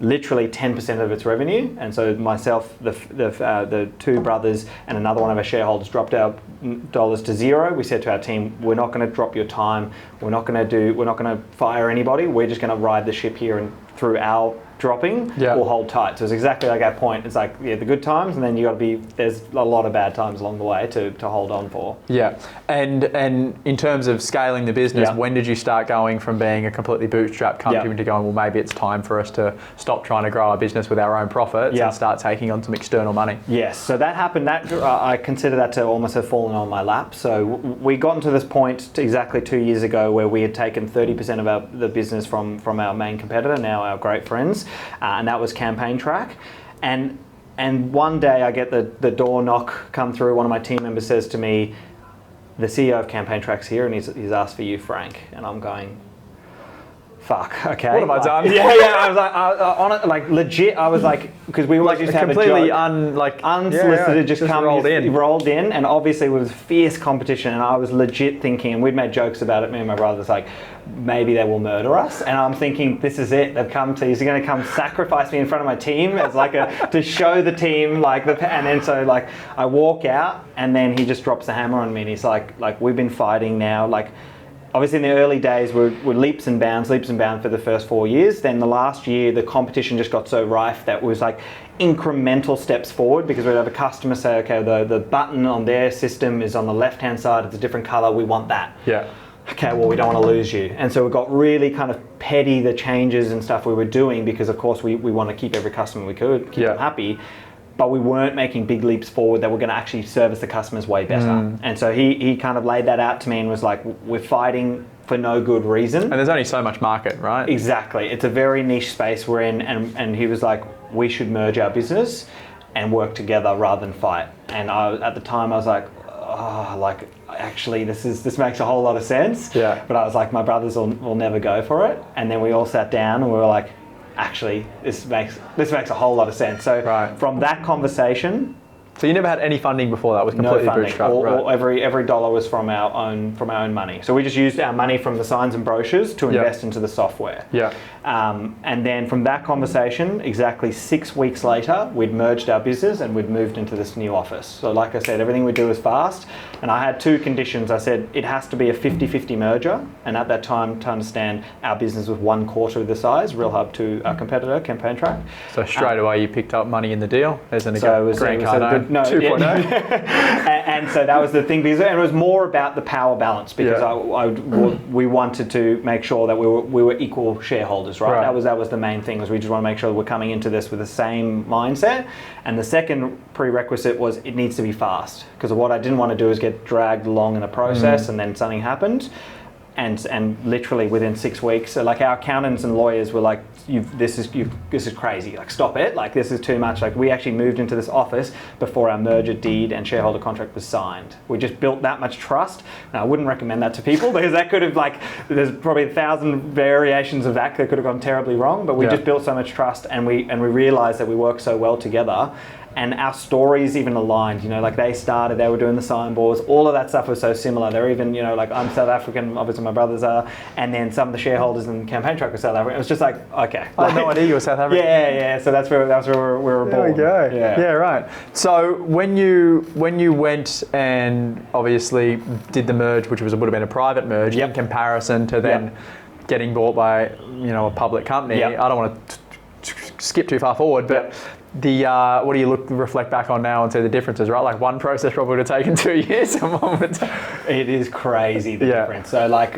literally 10% of its revenue. And so myself, the 2 brothers, and another one of our shareholders dropped our dollars to zero. We said to our team, we're not going to drop your time. We're not going to fire anybody. We're just going to ride the ship here, and through our dropping, we'll hold tight. So it's exactly like our point. It's like, the good times, and then there's a lot of bad times along the way to hold on for. Yeah. And in terms of scaling the business, when did you start going from being a completely bootstrapped company into going, well, maybe it's time for us to stop trying to grow our business with our own profits and start taking on some external money? Yes. So that happened. I consider that to almost have fallen on my lap. So we got to this point exactly 2 years ago where we had taken 30% of the business from our main competitor, now our great friends, and that was Campaign Track. And one day I get the door knock come through. One of my team members says to me, the CEO of Campaign Track's here, and he's asked for you, Frank. And I'm going, fuck, okay. What have I done? I was like, on it, like legit. I was like, because we always used to have completely a joke, unsolicited, just rolled in, and obviously it was fierce competition. And I was legit thinking, and we'd made jokes about it. Me and my brothers, like, maybe they will murder us. And I'm thinking, this is it. They've come to. He's going to come sacrifice me in front of my team as like to show the team and then so like I walk out, and then he just drops the hammer on me, and he's like we've been fighting now, like. Obviously, in the early days, we're leaps and bounds for the first 4 years. Then the last year, the competition just got so rife that it was like incremental steps forward, because we'd have a customer say, okay, the button on their system is on the left-hand side, it's a different color, we want that. Yeah. Okay, well, we don't want to lose you. And so we got really kind of petty, the changes and stuff we were doing, because of course we want to keep every customer we could, keep them happy. But we weren't making big leaps forward that were going to actually service the customers way better. And so he kind of laid that out to me and was like, we're fighting for no good reason. And there's only so much market, right? Exactly. It's a very niche space we're in. And he was like, we should merge our business and work together rather than fight. And at the time I was like, actually this makes a whole lot of sense. Yeah. But I was like, my brothers will never go for it. And then we all sat down and we were like, actually, this makes a whole lot of sense. So from that conversation, so you never had any funding before that? It was completely bootstrapped, every dollar was from our own money. So we just used our money from the signs and brochures to invest into the software. Yeah. And then from that conversation, exactly 6 weeks later, we'd merged our business and we'd moved into this new office. So like I said, everything we do is fast. And I had 2 conditions. I said it has to be a 50-50 merger. And at that time, to understand, our business was 1/4 of the size, Realhub to our competitor, Campaign Track. So straight away you picked up money in the deal as an Grant Cardone. No, 2.0. And so that was the thing, because it was more about the power balance, because we wanted to make sure that we were equal shareholders, right? That was the main thing, was we just want to make sure that we're coming into this with the same mindset. And the second prerequisite was it needs to be fast, because what I didn't want to do is get dragged along in a process and then something happened. And literally within 6 weeks, so like our accountants and lawyers were like, this is crazy, like stop it, like this is too much. Like we actually moved into this office before our merger deed and shareholder contract was signed. We just built that much trust. Now I wouldn't recommend that to people, because that could have there's probably 1,000 variations of that could have gone terribly wrong, but we just built so much trust, and we realized that we work so well together. And our stories even aligned, like they were doing the signboards, all of that stuff was so similar. They're even, like I'm South African, obviously my brothers are, and then some of the shareholders in Campaign Track were South African. It was just like, okay. I had no idea you were South African. Yeah, so that's where we were born. There we go. Yeah, right. So when you went and obviously did the merge, which would have been a private merge in comparison to then getting bought by, a public company, I don't want to skip too far forward, but what do you reflect back on now and see the differences, right? Like one process probably would have taken 2 years and one would have It is crazy, the difference. So like,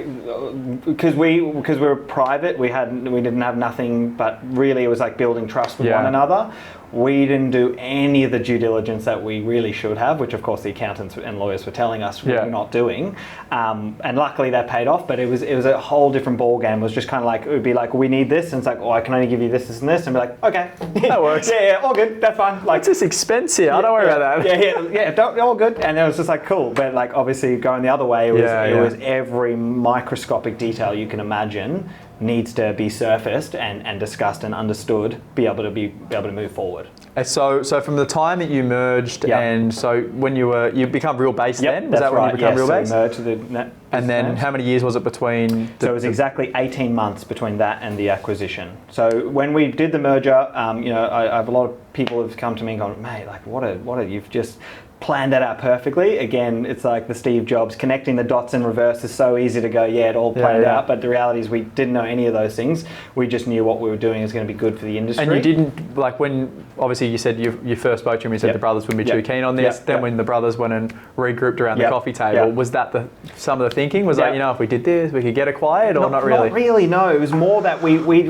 because we were private, we didn't have nothing, but really it was like building trust with one another. We didn't do any of the due diligence that we really should have, which of course the accountants and lawyers were telling us we were not doing. And luckily that paid off, but it was a whole different ball game. It was just kind of like, it would be like, we need this, and it's like, oh, I can only give you this, this, and this, and be like, okay, that works. yeah, all good, that's fine. Like, it's just expensive. I don't worry about that. All good. And it was just like, cool. But like, obviously going the other way, it was every microscopic detail you can imagine needs to be surfaced and discussed and understood, be able to move forward. So from the time that you merged, and so when you become real base then? Was that when you become real base? So merged the and then how many years was it between? So it was exactly 18 months between that and the acquisition. So when we did the merger, I have a lot of people who've come to me and gone, mate, like what a you've just planned that out perfectly. Again, it's like the Steve Jobs, connecting the dots in reverse is so easy to go, it all planned out, but the reality is we didn't know any of those things. We just knew what we were doing was going to be good for the industry. And you didn't, like when, obviously you said you first spoke to him, you said the brothers wouldn't be too keen on this, then when the brothers went and regrouped around the coffee table, was that some of the thinking? Was like, if we did this, we could get acquired, or not really? Not really, no. It was more that we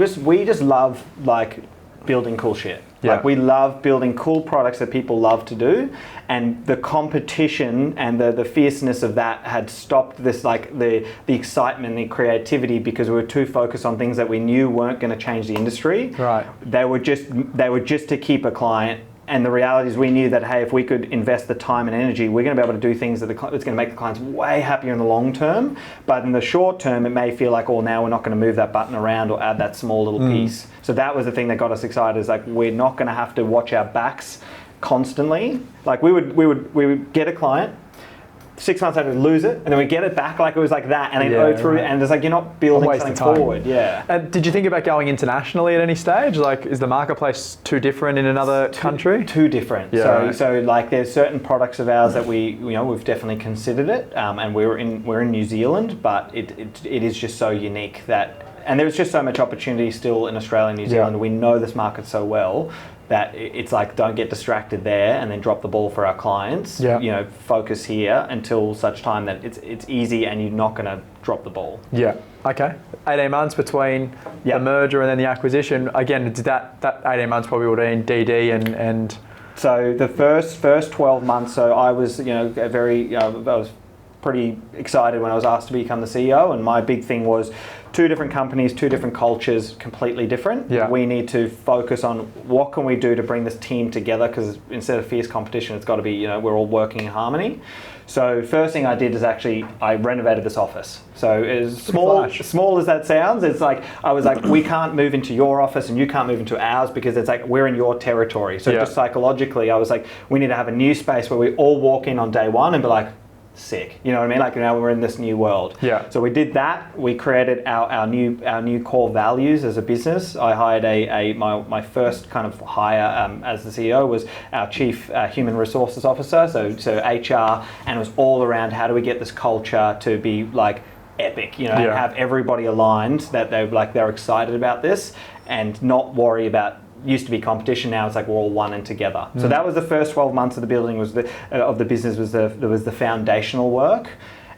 just love like building cool shit. Like we love building cool products that people love to do, and the competition and the fierceness of that had stopped this, like the excitement and the creativity, because we were too focused on things that we knew weren't going to change the industry. Right. They were just to keep a client. And the reality is we knew that, hey, if we could invest the time and energy, we're going to be able to do things that's going to make the clients way happier in the long term. But in the short term, it may feel like, oh, now we're not going to move that button around or add that small little piece. So that was the thing that got us excited, is like, we're not going to have to watch our backs constantly. Like we would get a client, 6 months later, lose it, and then we get it back, like it was like that, and then go through, and it's like you're not building something forward. Did you think about going internationally at any stage? Like, is the marketplace too different in another country? Too different. So like, there's certain products of ours that we've definitely considered it, and we're in New Zealand, but it is just so unique that, and there's just so much opportunity still in Australia and New Zealand. We know this market so well that it's like, don't get distracted there and then drop the ball for our clients. Focus here until such time that it's easy and you're not going to drop the ball. Okay. 18 months between the merger and then the acquisition. Again, did that 18 months probably would have been DD and so the first 12 months, so I was I was pretty excited when I was asked to become the CEO, and my big thing was 2 different companies, 2 different cultures, completely different. We need to focus on what can we do to bring this team together, because instead of fierce competition, it's got to be, we're all working in harmony. So first thing I did is I renovated this office. So as small as that sounds, it's like, I was like, we can't move into your office and you can't move into ours, because it's like, we're in your territory. So just psychologically, I was like, we need to have a new space where we all walk in on day one and be like, sick, you know what I mean? Like, now we're in this new world. So we did that. We created our new core values as a business. I hired my first kind of hire as the CEO was our chief human resources officer. So HR, and it was all around how do we get this culture to be like epic, and have everybody aligned that they're excited about this, and not worry about. Used to be competition, now it's like we're all one and together. So that was the first 12 months of the building, of the business, was the foundational work.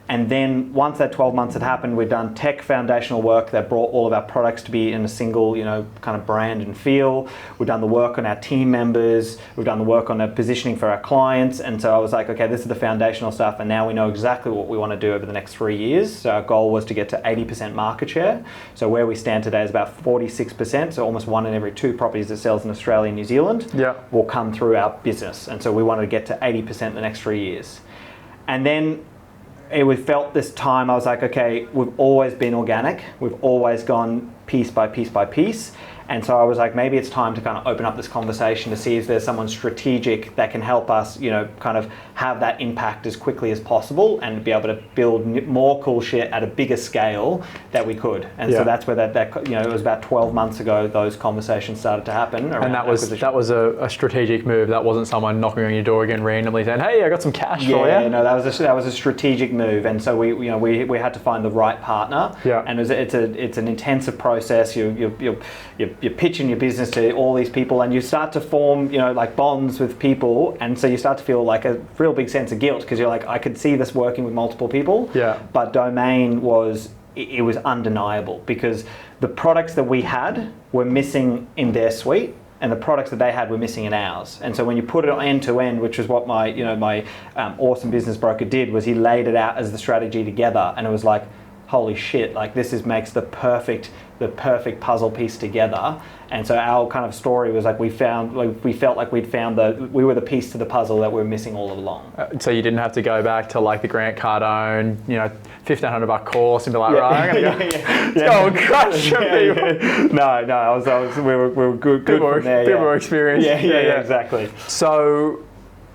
And then once that 12 months had happened, we'd done tech foundational work that brought all of our products to be in a single, kind of brand and feel. We've done the work on our team members. We've done the work on the positioning for our clients. And so I was like, okay, this is the foundational stuff. And now we know exactly what we want to do over the next 3 years. So our goal was to get to 80% market share. So where we stand today is about 46%. So almost 1 in every 2 properties that sells in Australia and New Zealand will come through our business. And so we wanted to get to 80% in the next 3 years. And then we felt this time, I was like, okay, we've always been organic. We've always gone piece by piece by piece. And so I was like, maybe it's time to kind of open up this conversation to see if there's someone strategic that can help us, kind of have that impact as quickly as possible and be able to build more cool shit at a bigger scale that we could. And so that's where that it was about 12 months ago, those conversations started to happen. And that was a strategic move. That wasn't someone knocking on your door again randomly saying, hey, I got some cash for you. Yeah, no, that was a strategic move. And so we had to find the right partner. And it's an intensive process process. You're pitching your business to all these people, and you start to form, like bonds with people, and so you start to feel like a real big sense of guilt because you're like, I could see this working with multiple people. Yeah. But Domain was undeniable because the products that we had were missing in their suite, and the products that they had were missing in ours. And so when you put it end to end, which is what my awesome business broker did, was he laid it out as the strategy together, and it was like, holy shit, like this makes the perfect puzzle piece together. And so our kind of story was like we felt like we were the piece to the puzzle that we were missing all along. So you didn't have to go back to like the Grant Cardone, $1,500 course and be like, right, I'm gonna go and crush people. No, we were good from there. People were experienced. Yeah, exactly. So,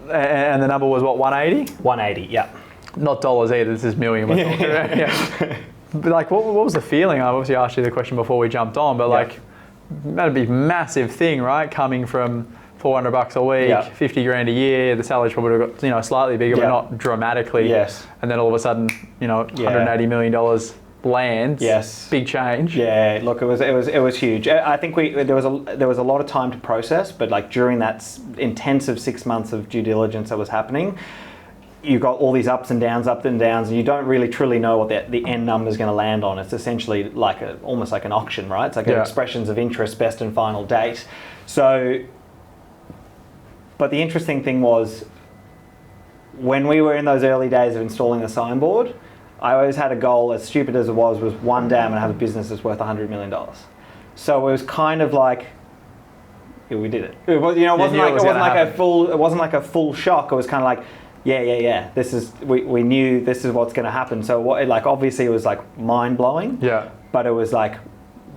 and the number was what, 180? 180, yeah. Not dollars either. This is million. We're talking about. Yeah. But like, what was the feeling? I obviously asked you the question before we jumped on, but like, that'd be a massive thing, right? Coming from $400 a week, 50 grand a year, the salary's probably got slightly bigger, but not dramatically. Yes. And then all of a sudden, $180 million lands. Yes. Big change. Yeah. Look, it was huge. I think there was a lot of time to process, but like during that intensive 6 months of due diligence that was happening, you got all these ups and downs, and you don't really truly know what the end number is going to land on. It's essentially like almost like an auction, right? It's like an expressions of interest, best and final date. So, but the interesting thing was, when we were in those early days of installing the signboard, I always had a goal, as stupid as it was one day I'm going to have a business that's worth $100 million. So it was kind of like, we did it. It wasn't like a full shock. It was kind of like, yeah. This is we knew this is what's going to happen. So obviously it was like mind blowing. Yeah. But it was like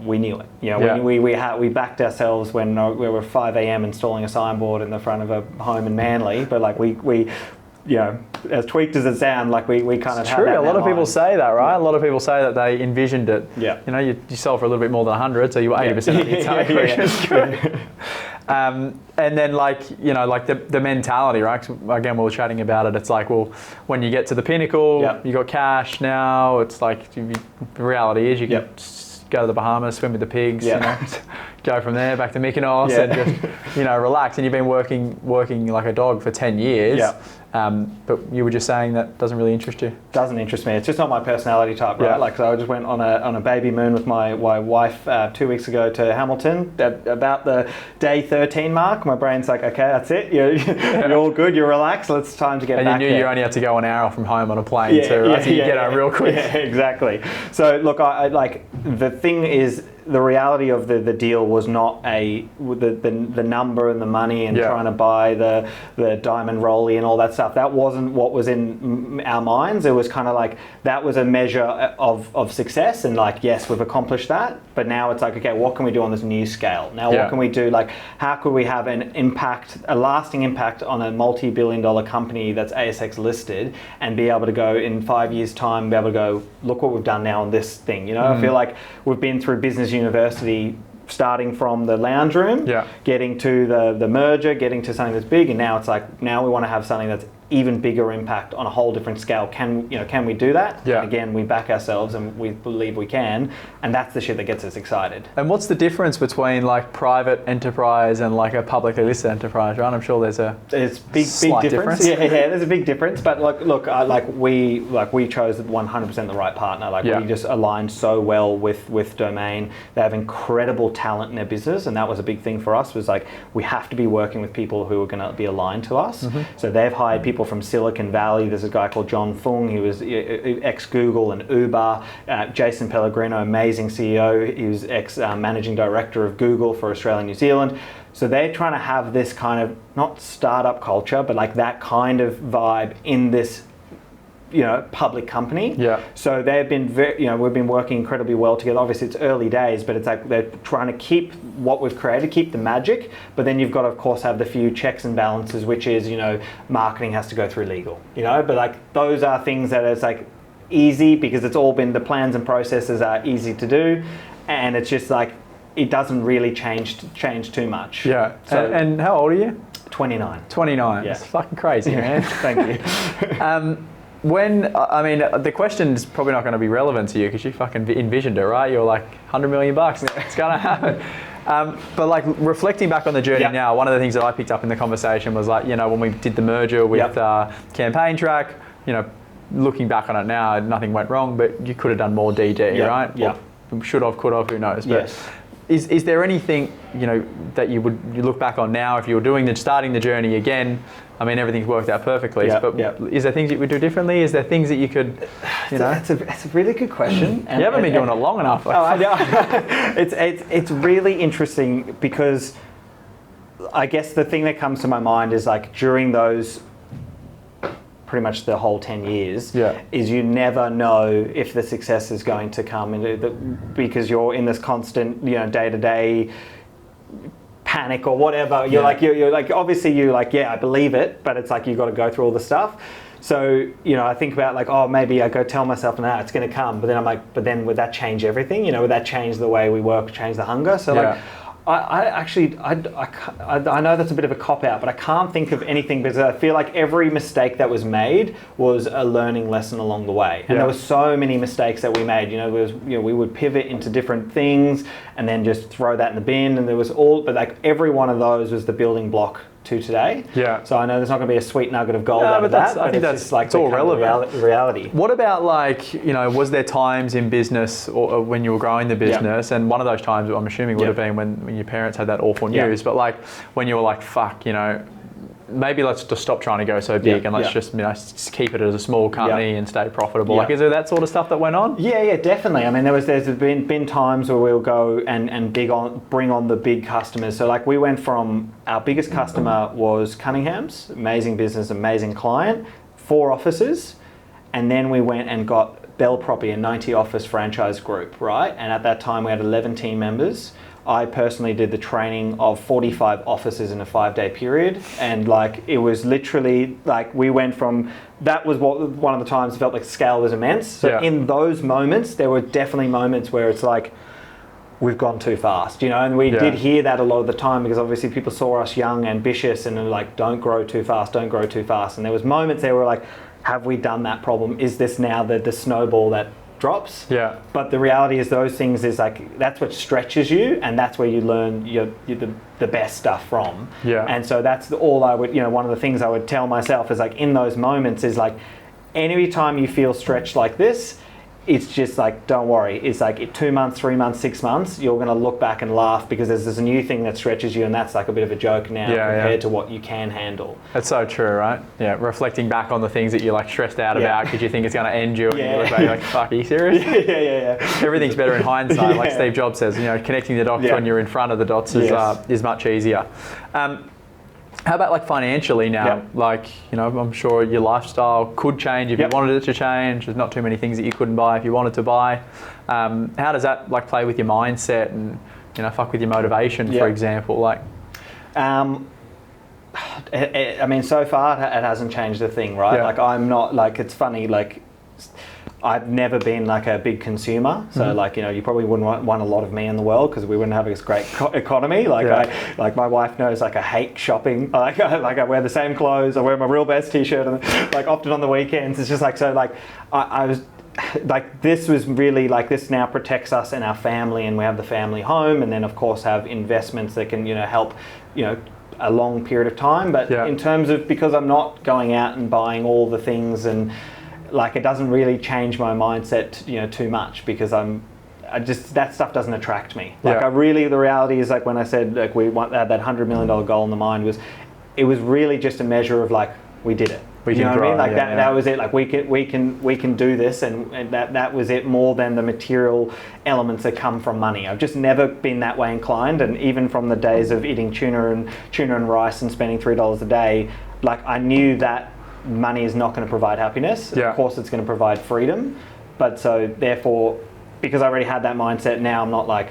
we knew it. We backed ourselves when we were 5 a.m. installing a signboard in the front of a home in Manly. But like we as tweaked as it sounds, like we kind of had true. that. A lot of people say that, right? A lot of people say that they envisioned it. Yeah. You sell for a little bit more than 100, so you were 80% of your target, which is good. And then the mentality, right? 'Cause again, we were chatting about it. It's like, well, when you get to the pinnacle, you got cash now. It's like, the reality is you can go to the Bahamas, swim with the pigs, go from there back to Mykonos and just, relax. And you've been working like a dog for 10 years. Yeah. But you were just saying that doesn't really interest you? Doesn't interest me. It's just not my personality type, right? Yeah. So I just went on a baby moon with my wife 2 weeks ago to Hamilton. At about the day 13 mark, my brain's like, okay, that's it. You're all good. You're relaxed. It's time to get back. And you knew you only had to go an hour from home on a plane too, right? So you get out real quick. Yeah, exactly. So look, I the thing is, the reality of the deal was not the number and the money and trying to buy the diamond rollie and all that stuff. That wasn't what was in our minds. It was kind of like, that was a measure of success, and like, yes, we've accomplished that, but now it's like, okay, what can we do on this new scale? Now what can we do? Like, how could we have a lasting impact on a multi-billion-dollar company that's ASX listed, and be able to go in 5 years' time, be able to go, look what we've done now on this thing. I feel like we've been through business university, starting from the lounge room, getting to the merger, getting to something that's big, and now it's like, now we want to have something that's even bigger impact on a whole different scale. Can we do that? Yeah. And again, we back ourselves and we believe we can, and that's the shit that gets us excited. And what's the difference between like private enterprise and like a publicly listed enterprise, right? I'm sure there's big difference. Yeah, there's a big difference. But we chose 100% the right partner. We just aligned so well with Domain. They have incredible talent in their business, and that was a big thing for us. Was like, we have to be working with people who are going to be aligned to us. Mm-hmm. So they've hired people from Silicon Valley. There's a guy called John Fung. He was ex-Google and Uber. Jason Pellegrino, amazing CEO. He was ex-managing director of Google for Australia and New Zealand. So they're trying to have this kind of, not startup culture, but like that kind of vibe in this public company. Yeah. So they've been we've been working incredibly well together. Obviously it's early days, but it's like they're trying to keep what we've created, keep the magic, but then you've got to, of course, have the few checks and balances, which is, marketing has to go through legal, but like those are things that is like easy, because it's all been, the plans and processes are easy to do, and it's just like, it doesn't really change too much. Yeah. So, and how old are you? 29. 29. Yeah. It's fucking crazy, man. Thank you. I mean, the question is probably not going to be relevant to you because you fucking envisioned it, right? You're like, $100 million, it's going to happen. But like reflecting back on the journey now, one of the things that I picked up in the conversation was like, when we did the merger with Campaign Track, looking back on it now, nothing went wrong, but you could have done more DD, right? Yeah. Should have, could have, who knows? But is there anything, that you look back on now if you were starting the journey again? I mean, everything's worked out perfectly, but is there things you would do differently? Is there things that you could, It's a really good question. You haven't been doing it long enough. I know. It's really interesting because I guess the thing that comes to my mind is like during those pretty much the whole 10 years is you never know if the success is going to come because you're in this constant, day-to-day panic or whatever. You're like, obviously I believe it, but it's like you've got to go through all the stuff. So, I think about like, oh, maybe I go tell myself, no, it's going to come. But then I'm like, but then would that change everything? Would that change the way we work, change the hunger? So like, I know that's a bit of a cop-out, but I can't think of anything because I feel like every mistake that was made was a learning lesson along the way. And there were so many mistakes that we made. We would pivot into different things and then just throw that in the bin. And but like every one of those was the building block to today. Yeah. So I know there's not going to be a sweet nugget of gold out of that. I think that's just like it's all relevant. Reality. What about like, was there times in business or when you were growing the business, and one of those times I'm assuming would have been when your parents had that awful news, but like when you were like, fuck, maybe let's just stop trying to go so big and let's just keep it as a small company and stay profitable. Like, is there that sort of stuff that went on? Yeah, definitely. I mean, there's been times where we'll go and bring on the big customers. So like we went from our biggest customer was Cunningham's, amazing business, amazing client, 4 offices, and then we went and got Bell Property, a 90 office franchise group, right? And at that time we had 11 team members. I personally did the training of 45 offices in a 5-day period, and like it was literally like we went from that was one of the times it felt like the scale was immense. So in those moments, there were definitely moments where it's like we've gone too fast, and we did hear that a lot of the time because obviously people saw us young, ambitious, and they're like, don't grow too fast, don't grow too fast. And there was moments there where like, have we done that problem? Is this now the snowball that drops? Yeah. But the reality is those things is like that's what stretches you, and that's where you learn the best stuff from. Yeah. And so that's all I would, one of the things I would tell myself is like in those moments is like any time you feel stretched like this, it's just like, don't worry. It's like 2 months, 3 months, 6 months, you're going to look back and laugh because there's this new thing that stretches you, and that's like a bit of a joke now compared to what you can handle. That's so true, right? Yeah, reflecting back on the things that you're like stressed out about because you think it's going to end you, and you look back like, fuck, are you serious? Yeah. Everything's better in hindsight, like Steve Jobs says. Connecting the dots when you're in front of the dots is much easier. How about like financially now? Yep. Like, I'm sure your lifestyle could change if you wanted it to change. There's not too many things that you couldn't buy if you wanted to buy. How does that like play with your mindset and, fuck with your motivation, for example? Like, I mean, so far it hasn't changed a thing, right? Like I'm not like, it's funny, like I've never been like a big consumer, so like you probably wouldn't want a lot of me in the world because we wouldn't have this great economy. Like like my wife knows like I hate shopping. Like I wear the same clothes. I wear my Real Best t-shirt, and like often on the weekends. It's just like so. Like I was like this was really like this now protects us and our family, and we have the family home, and then of course have investments that can help a long period of time. But in terms of because I'm not going out and buying all the things and like it doesn't really change my mindset, too much because that stuff doesn't attract me. Like the reality is like when I said like we had that $100 million goal in the mind it was really just a measure of like we did it. You know what I mean? Like that was it. Like we can do this, and that was it more than the material elements that come from money. I've just never been that way inclined, and even from the days of eating tuna and rice and spending $3 a day, like I knew that money is not going to provide happiness. Of course it's going to provide freedom, but so therefore because I already had that mindset, now I'm not like,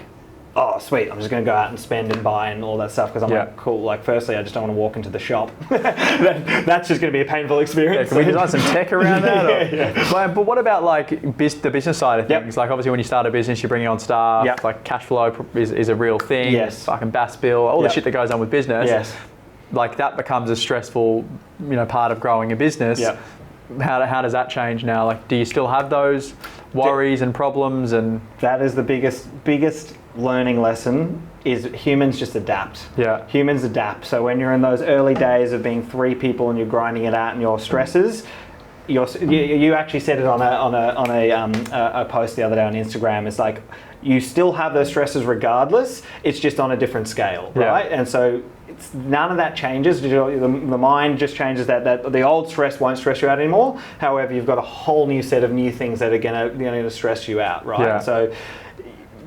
oh sweet, I'm just going to go out and spend and buy and all that stuff because I'm like, cool, like firstly I just don't want to walk into the shop. That's just going to be a painful experience. Can we design some tech around that? But what about like the business side of things? Like obviously when you start a business you're bringing on staff, like cash flow is a real thing. Fucking BAS bill, all the shit that goes on with business. Like that becomes a stressful, part of growing a business. how does that change now? Like, do you still have those worries and problems? And that is the biggest learning lesson, is humans just adapt. Yeah. Humans adapt. So when you're in those early days of being 3 people and you're grinding it out and your stresses, you actually said it on a post the other day on Instagram. It's like, you still have those stresses regardless. It's just on a different scale, right? And so none of that changes. The mind just changes that the old stress won't stress you out anymore. However, you've got a whole new set of new things that are going to stress you out, right? Yeah. So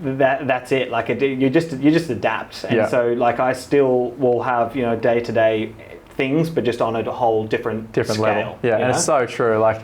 that's it. Like you just adapt. And so like I still will have day-to-day things, but just on a whole different scale, level. Yeah, and it's so true. Like,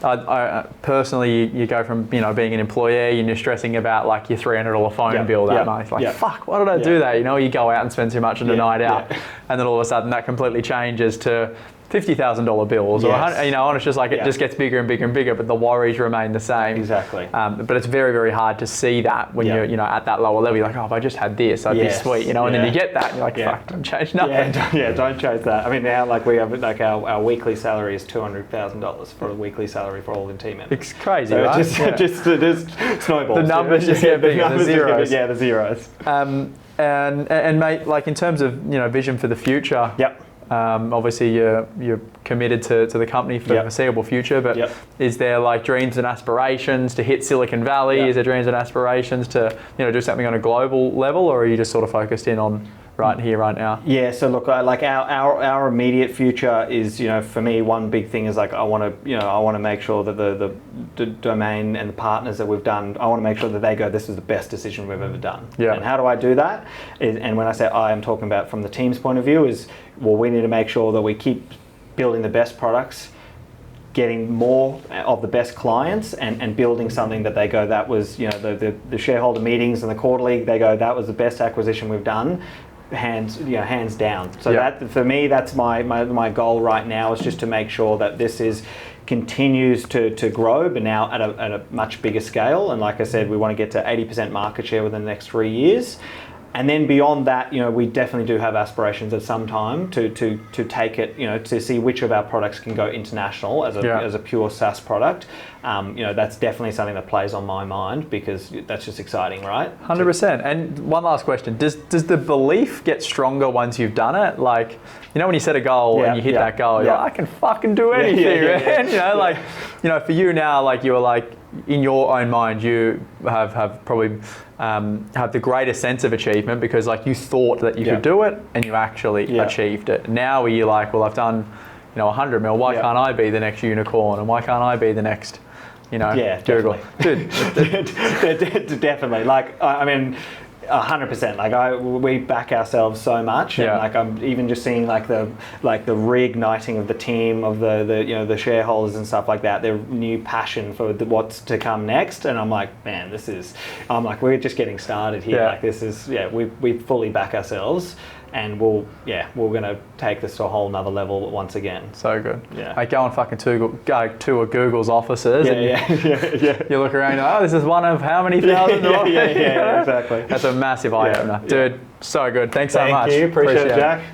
I personally, you go from being an employee and you're stressing about like your $300 phone bill that month. Like, fuck, why did I do that? You go out and spend too much on a night out, and then all of a sudden that completely changes to $50,000 bills, or and it's just like it just gets bigger and bigger and bigger, but the worries remain the same. Exactly. But it's very, very hard to see that when you're at that lower level. You're like, oh, if I just had this, I'd be sweet, and then you get that, and you're like, fuck, don't change nothing. Don't change that. I mean, now like we have like our weekly salary is $200,000 for a weekly salary for all the team members. It's crazy, so right? It just snowballs. The numbers just get bigger. The zeros. The zeros. And mate, like in terms of vision for the future. Yep. Obviously, you're committed to the company for the foreseeable future, but is there like dreams and aspirations to hit Silicon Valley? Is there dreams and aspirations to do something on a global level, or are you just sort of focused in on right here, right now? Yeah. So look, like our immediate future is for me, one big thing is like I want to make sure that the domain and the partners that we've done, I want to make sure that they go, this is the best decision we've ever done. Yeah. And how do I do that? And when I say I'm talking about from the team's point of view, is we need to make sure that we keep building the best products, getting more of the best clients, and building something that they go, that was the shareholder meetings and the quarterly, they go, that was the best acquisition we've done, hands down. So that for me, that's my goal right now, is just to make sure that this continues to grow, but now at a much bigger scale. And like I said, we want to get to 80% market share within the next 3 years. And then beyond that, we definitely do have aspirations at some time to take it, to see which of our products can go international as a pure SaaS product. That's definitely something that plays on my mind, because that's just exciting, right? 100%. And one last question: Does the belief get stronger once you've done it? Like, when you set a goal and you hit that goal, you're like, I can fucking do anything, man. Like, for you now, like you were like, in your own mind, you have probably have the greatest sense of achievement, because like you thought that you could do it and you actually achieved it. Now are you like, well, I've done 100 mil, why can't I be the next unicorn, and why can't I be the next Google? Dude, definitely. Like, I mean, 100%. Like we back ourselves so much, and like I'm even just seeing like the reigniting of the team, of the shareholders and stuff like that. Their new passion for what's to come next, and I'm like, man, I'm like, we're just getting started here. Like this is we fully back ourselves. And we're going to take this to a whole nother level once again. So good. Yeah. Like go and fucking tour Google's offices. You look around, oh, this is one of how many thousand? Exactly. That's a massive eye opener. Dude, so good. Thanks so much. Thank you. Appreciate it, Jack.